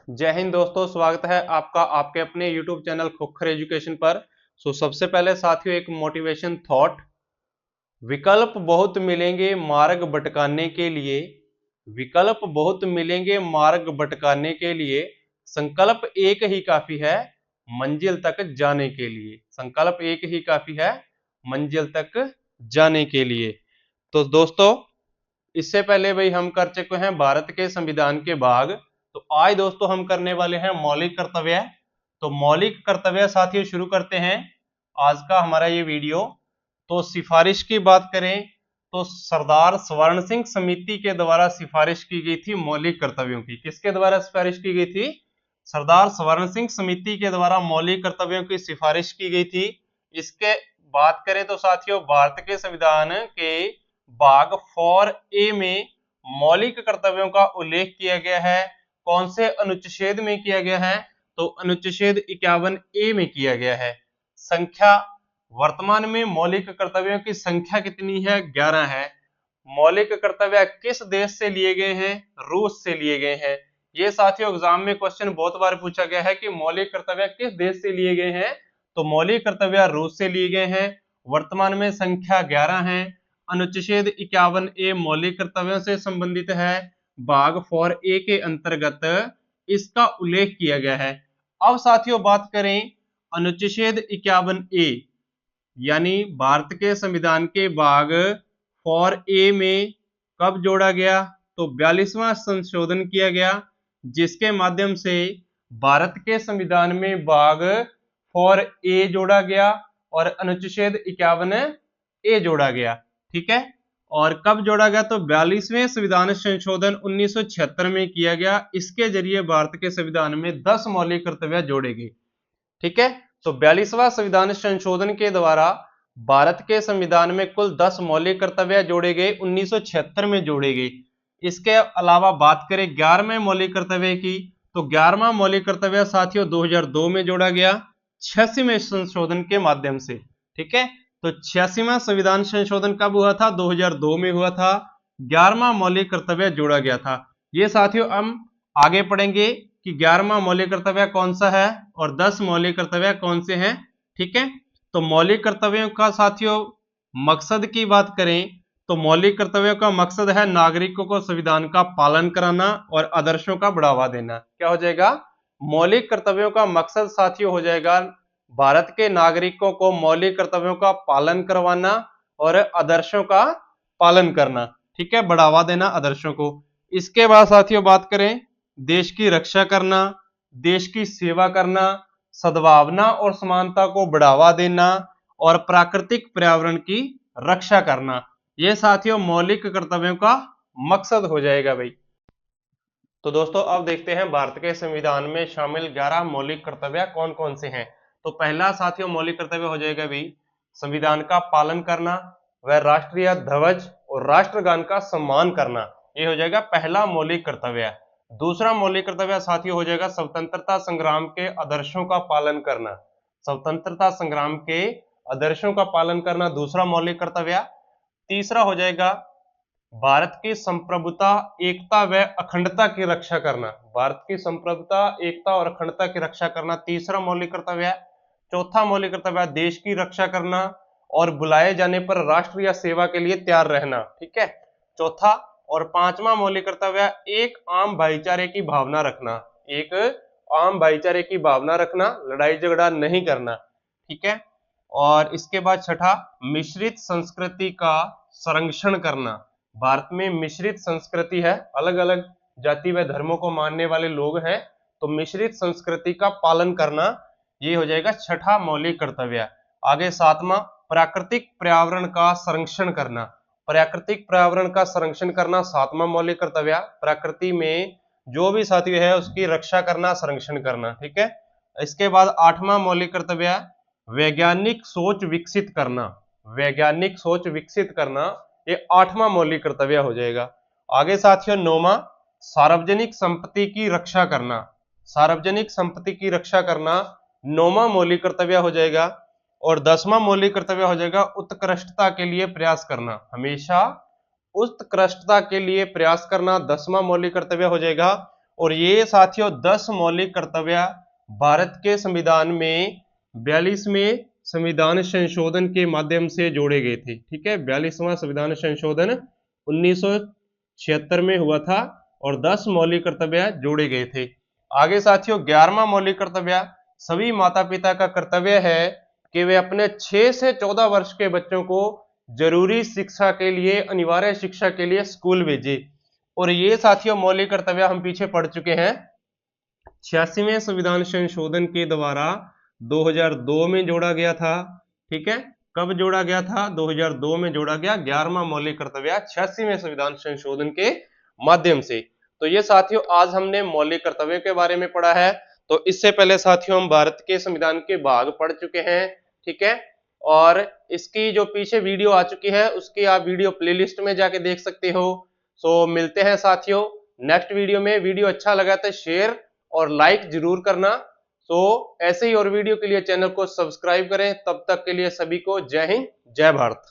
जय हिंद दोस्तों, स्वागत है आपका आपके अपने YouTube चैनल खोखर एजुकेशन पर। सबसे पहले साथियों एक मोटिवेशन थॉट। विकल्प बहुत मिलेंगे मार्ग भटकाने के लिए। विकल्प बहुत मिलेंगे मार्ग भटकाने के लिए। संकल्प एक ही काफी है मंजिल तक जाने के लिए। संकल्प एक ही काफी है मंजिल तक जाने के लिए। तो दोस्तों, इससे पहले भाई हम कर चुके हैं भारत के संविधान के भाग। तो आज दोस्तों हम करने वाले हैं मौलिक कर्तव्य। तो मौलिक कर्तव्य साथियों शुरू करते हैं आज का हमारा ये वीडियो। तो सिफारिश की बात करें तो सरदार स्वर्ण सिंह समिति के द्वारा सिफारिश की गई थी मौलिक कर्तव्यों की। किसके द्वारा सिफारिश की गई थी? सरदार स्वर्ण सिंह समिति के द्वारा मौलिक कर्तव्यों की सिफारिश की गई थी। इसके बात करें तो साथियों भारत के संविधान के भाग 4A में मौलिक कर्तव्यों का उल्लेख किया गया है। कौन से अनुच्छेद में किया गया है? तो अनुच्छेद 51A में किया गया है। संख्या वर्तमान में मौलिक कर्तव्यों की संख्या कितनी है? 11 है। मौलिक कर्तव्य किस देश से लिए गए हैं? रूस से लिए गए हैं। ये साथियों एग्जाम में क्वेश्चन बहुत बार पूछा गया है कि मौलिक कर्तव्य किस देश से लिए गए हैं। तो मौलिक कर्तव्य रूस से लिए गए हैं। वर्तमान में संख्या 11 है। अनुच्छेद 51A मौलिक कर्तव्यों से संबंधित है। भाग 4A के अंतर्गत इसका उल्लेख किया गया है। अब साथियों बात करें अनुच्छेद 51A यानी भारत के संविधान के भाग 4A में कब जोड़ा गया? तो 42वां संशोधन किया गया, जिसके माध्यम से भारत के संविधान में भाग 4A जोड़ा गया और अनुच्छेद 51A जोड़ा गया। ठीक है। और कब जोड़ा गया? तो 42वें संविधान संशोधन 1976 में किया गया। इसके जरिए भारत के संविधान में 10 मौलिक कर्तव्य जोड़े गए। ठीक है। तो 42वां संविधान संशोधन के द्वारा भारत के संविधान में कुल 10 मौलिक कर्तव्य जोड़े गए, 1976 में जोड़े गए। इसके अलावा बात करें 11वें मौलिक कर्तव्य की, तो 11वां मौलिक कर्तव्य साथियों 2002 में जोड़ा गया 86वें संशोधन के माध्यम से। ठीक है। तो 86वां संविधान संशोधन कब हुआ था? 2002 में हुआ था। 11वां मौलिक कर्तव्य जोड़ा गया था। ये साथियों हम आगे पढ़ेंगे कि 11वां मौलिक कर्तव्य कौन सा है और 10 मौलिक कर्तव्य कौन से हैं। ठीक है। तो मौलिक कर्तव्यों का साथियों मकसद की बात करें तो मौलिक कर्तव्यों का मकसद है नागरिकों को संविधान का पालन कराना और आदर्शों का बढ़ावा देना। क्या हो जाएगा? मौलिक कर्तव्यों का मकसद साथियों हो जाएगा भारत के नागरिकों को मौलिक कर्तव्यों का पालन करवाना और आदर्शों का पालन करना। ठीक है, बढ़ावा देना आदर्शों को। इसके बाद साथियों बात करें देश की रक्षा करना, देश की सेवा करना, सद्भावना और समानता को बढ़ावा देना और प्राकृतिक पर्यावरण की रक्षा करना। ये साथियों मौलिक कर्तव्यों का मकसद हो जाएगा भाई। तो दोस्तों अब देखते हैं भारत के संविधान में शामिल 11 मौलिक कर्तव्य कौन कौन से हैं। तो पहला साथियों मौलिक कर्तव्य हो जाएगा भाई संविधान का पालन करना व राष्ट्रीय ध्वज और राष्ट्रगान का सम्मान करना। ये हो जाएगा पहला मौलिक कर्तव्य। दूसरा मौलिक कर्तव्य साथियों हो जाएगा स्वतंत्रता संग्राम के आदर्शों का पालन करना। स्वतंत्रता संग्राम के आदर्शों का पालन करना दूसरा मौलिक कर्तव्य। तीसरा हो जाएगा भारत की संप्रभुता, एकता व अखंडता की रक्षा करना। भारत की संप्रभुता, एकता और अखंडता की रक्षा करना तीसरा मौलिक कर्तव्य है। चौथा मौलिक कर्तव्य देश की रक्षा करना और बुलाए जाने पर राष्ट्र या सेवा के लिए तैयार रहना। ठीक है, चौथा। और पांचवा मौलिक कर्तव्य एक आम भाईचारे की भावना रखना। एक आम भाईचारे की भावना रखना, लड़ाई झगड़ा नहीं करना। ठीक है। और इसके बाद छठा मिश्रित संस्कृति का संरक्षण करना। भारत में मिश्रित संस्कृति है, अलग अलग जाति व धर्मों को मानने वाले लोग हैं, तो मिश्रित संस्कृति का पालन करना ये हो जाएगा छठा मौलिक कर्तव्य। आगे सातवां प्राकृतिक पर्यावरण का संरक्षण करना। प्राकृतिक पर्यावरण का संरक्षण करना सातवां मौलिक कर्तव्य। प्रकृति में जो भी साथी है उसकी रक्षा करना, संरक्षण करना। ठीक है। इसके बाद आठवां मौलिक कर्तव्य वैज्ञानिक सोच विकसित करना। वैज्ञानिक सोच विकसित करना ये आठवां मौलिक कर्तव्य हो जाएगा। आगे साथियों नौवां सार्वजनिक संपत्ति की रक्षा करना। सार्वजनिक संपत्ति की रक्षा करना नौवां मौलिक कर्तव्य हो जाएगा। और 10वां मौलिक कर्तव्य हो जाएगा उत्कृष्टता के लिए प्रयास करना। हमेशा उत्कृष्टता के लिए प्रयास करना 10वां मौलिक कर्तव्य हो जाएगा। और ये साथियों 10 मौलिक कर्तव्य भारत के संविधान में 42वें संविधान संशोधन के माध्यम से जोड़े गए थे। ठीक है, 42वां संविधान संशोधन 1976 में हुआ था और 10 मौलिक कर्तव्य जोड़े गए थे। आगे साथियों 11वां मौलिक कर्तव्य, सभी माता पिता का कर्तव्य है कि वे अपने 6 से 14 वर्ष के बच्चों को जरूरी शिक्षा के लिए, अनिवार्य शिक्षा के लिए स्कूल भेजे। और ये साथियों मौलिक कर्तव्य हम पीछे पढ़ चुके हैं। 86वें संविधान संशोधन के द्वारा 2002 में जोड़ा गया था। ठीक है, कब जोड़ा गया था? 2002 में जोड़ा गया 11वां मौलिक कर्तव्य 86वें संविधान संशोधन के माध्यम से। तो ये साथियों आज हमने मौलिक कर्तव्यों के बारे में पढ़ा है। तो इससे पहले साथियों हम भारत के संविधान के भाग पढ़ चुके हैं। ठीक है, और इसकी जो पीछे वीडियो आ चुकी है उसकी आप वीडियो प्लेलिस्ट में जाके देख सकते हो। सो मिलते हैं साथियों नेक्स्ट वीडियो में। वीडियो अच्छा लगा तो शेयर और लाइक जरूर करना। सो ऐसे ही और वीडियो के लिए चैनल को सब्सक्राइब करें। तब तक के लिए सभी को जय हिंद, जय भारत।